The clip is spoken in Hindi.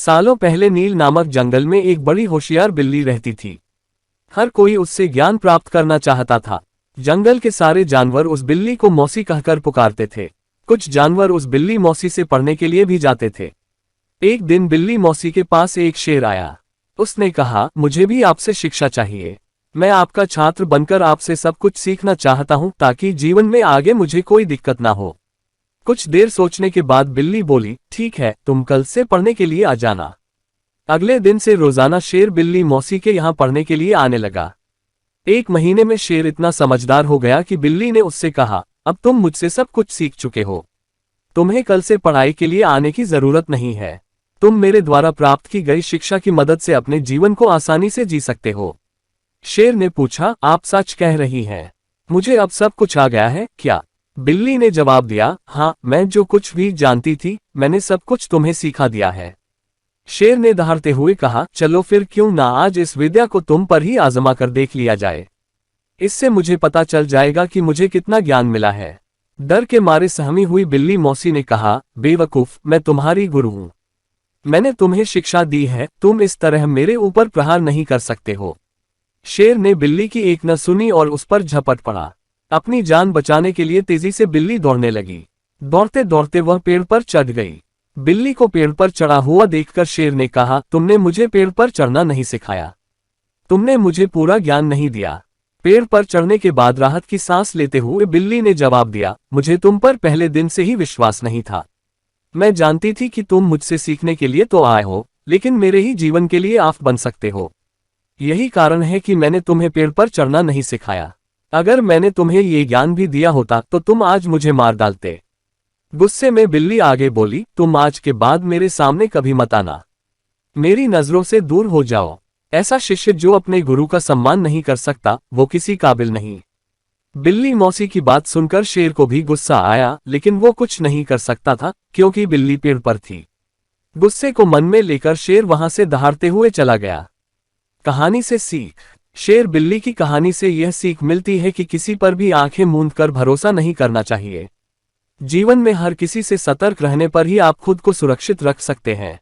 सालों पहले नील नामक जंगल में एक बड़ी होशियार बिल्ली रहती थी। हर कोई उससे ज्ञान प्राप्त करना चाहता था। जंगल के सारे जानवर उस बिल्ली को मौसी कहकर पुकारते थे। कुछ जानवर उस बिल्ली मौसी से पढ़ने के लिए भी जाते थे। एक दिन बिल्ली मौसी के पास एक शेर आया। उसने कहा, मुझे भी आपसे शिक्षा चाहिए। मैं आपका छात्र बनकर आपसे सब कुछ सीखना चाहता हूं ताकि जीवन में आगे मुझे कोई दिक्कत ना हो। कुछ देर सोचने के बाद बिल्ली बोली, ठीक है, तुम कल से पढ़ने के लिए आ जाना। अगले दिन से रोजाना शेर बिल्ली मौसी के यहाँ पढ़ने के लिए आने लगा। एक महीने में शेर इतना समझदार हो गया कि बिल्ली ने उससे कहा, अब तुम मुझसे सब कुछ सीख चुके हो। तुम्हें कल से पढ़ाई के लिए आने की जरूरत नहीं है। तुम मेरे द्वारा प्राप्त की गई शिक्षा की मदद से अपने जीवन को आसानी से जी सकते हो। शेर ने पूछा, आप सच कह रही हैं? मुझे अब सब कुछ आ गया है क्या? बिल्ली ने जवाब दिया, हाँ, मैं जो कुछ भी जानती थी मैंने सब कुछ तुम्हें सिखा दिया है। शेर ने दहाड़ते हुए कहा, चलो फिर क्यों ना आज इस विद्या को तुम पर ही आजमा कर देख लिया जाए। इससे मुझे पता चल जाएगा कि मुझे कितना ज्ञान मिला है। डर के मारे सहमी हुई बिल्ली मौसी ने कहा, बेवकूफ, मैं तुम्हारी गुरु हूं। मैंने तुम्हें शिक्षा दी है, तुम इस तरह मेरे ऊपर प्रहार नहीं कर सकते हो। शेर ने बिल्ली की एक न सुनी और उस पर झपट पड़ा। अपनी जान बचाने के लिए तेजी से बिल्ली दौड़ने लगी। दौड़ते दौड़ते वह पेड़ पर चढ़ गई। बिल्ली को पेड़ पर चढ़ा हुआ देखकर शेर ने कहा, तुमने मुझे पेड़ पर चढ़ना नहीं सिखाया। तुमने मुझे पूरा ज्ञान नहीं दिया। पेड़ पर चढ़ने के बाद राहत की सांस लेते हुए बिल्ली ने जवाब दिया, मुझे तुम पर पहले दिन से ही विश्वास नहीं था। मैं जानती थी कि तुम मुझसे सीखने के लिए तो आए हो, लेकिन मेरे ही जीवन के लिए आफ बन सकते हो। यही कारण है कि मैंने तुम्हें पेड़ पर चढ़ना नहीं सिखाया। अगर मैंने तुम्हें ये ज्ञान भी दिया होता तो तुम आज मुझे मार डालते। गुस्से में बिल्ली आगे बोली, तुम आज के बाद मेरे सामने कभी मत आना। मेरी नजरों से दूर हो जाओ। ऐसा शिष्य जो अपने गुरु का सम्मान नहीं कर सकता, वो किसी काबिल नहीं। बिल्ली मौसी की बात सुनकर शेर को भी गुस्सा आया, लेकिन वो कुछ नहीं कर सकता था क्योंकि बिल्ली पेड़ पर थी। गुस्से को मन में लेकर शेर वहां से दहाड़ते हुए चला गया। कहानी से सीख। शेर बिल्ली की कहानी से यह सीख मिलती है कि किसी पर भी आंखें मूंद कर भरोसा नहीं करना चाहिए। जीवन में हर किसी से सतर्क रहने पर ही आप खुद को सुरक्षित रख सकते हैं।